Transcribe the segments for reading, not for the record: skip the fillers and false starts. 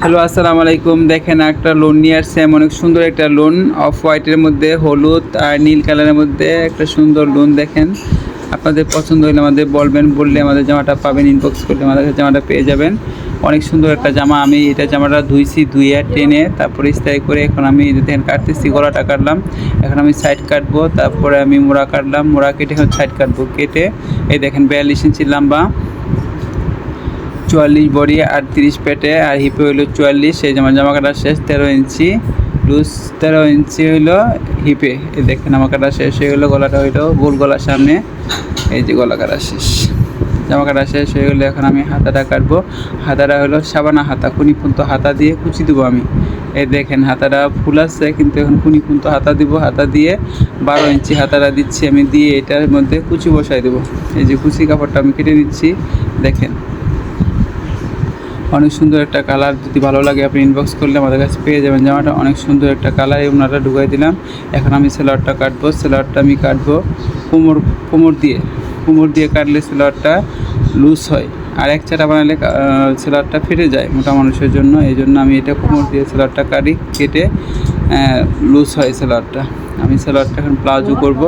Hello, আসসালামু আলাইকুম। দেখেন একটা লোন নিয়ে আসছে, অনেক সুন্দর একটা লোন, অফ হোয়াইটের মধ্যে হলুদ আর নীল কালারের মধ্যে একটা সুন্দর লোন। দেখেন আপনাদের পছন্দ হলে আমাদের বলবেন, বললে আমাদের জামাটা পাবেন, ইনবক্স করলে আমাদের কাছে জামাটা পেয়ে যাবেন। অনেক সুন্দর একটা জামা। আমি এটা জামাটা ধুয়ে টেনে তারপরে ইস্ত্রি করে এখন আমি দেখেন কাটতেছি, গলাটা কাটলাম, এখন আমি সাইড কাটবো, তারপরে আমি মোড়া কাটলাম, মোড়া কেটে এখন সাইড কাটবো, কেটে এই দেখেন 42 ইঞ্চি লম্বা, 44 বডি, 38 পেটে, আর হিপে হইলো 44। সেই জামা কাটা শেষ। 13 ইঞ্চি লুজ, 13 ইঞ্চি হইলো হিপে। এই দেখেন জামা কাটা শেষ হয়ে গেলো। গলাটা হইলো গোল গলার সামনে, এই যে গলা কাটা শেষ, জামা কাটা শেষ হয়ে গেলো। এখন আমি হাতাটা কাটবো। হাতাটা হলো সাবানা হাতা, কুনি পুন্ত হাতা দিয়ে কুচি দেবো আমি। এই দেখেন হাতাটা ফুল আসছে, কিন্তু এখন কুনি পুন্ত হাতা দিব। হাতা দিয়ে 12 ইঞ্চি হাতাটা দিচ্ছি আমি, দিয়ে এটার মধ্যে কুচি বসাই দেবো। এই যে কুচি কাপড়টা আমি কেটে নিচ্ছি। দেখেন অনেক সুন্দর একটা কালার। যদি ভালো লাগে আপনি ইনবক্স করলে আমাদের কাছে পেয়ে যাবেন। জামাটা অনেক সুন্দর একটা কালার। এই ওনাটা ঢুকাই দিলাম। এখন আমি সেলোয়ারটা কাটবো। সেলোয়ারটা আমি কাটবো কোমর দিয়ে কাটলে সেলোয়ারটা লুজ হয়, আর এক চাটা বানালে সেলোয়ারটা ফেটে যায় মোটা মানুষের জন্য। এই জন্য আমি এটা কোমর দিয়ে সেলোয়ারটা কেটে লুজ হয় সেলোয়ারটা। আমি সেলোয়ারটা এখন প্লাজো করবো।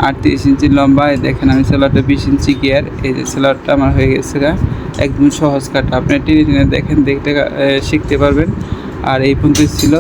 38 ইঞ্চি লম্বা। দেখেন আমি সেলোয়ারটা 20 ইঞ্চি গিয়ার। এই যে সেলোয়ারটা আমার হয়ে গেছে একদম সহজ কাটা। আপনি টেনে দেখেন, দেখতে শিখতে পারবেন। আর এই পর্যন্তই ছিল।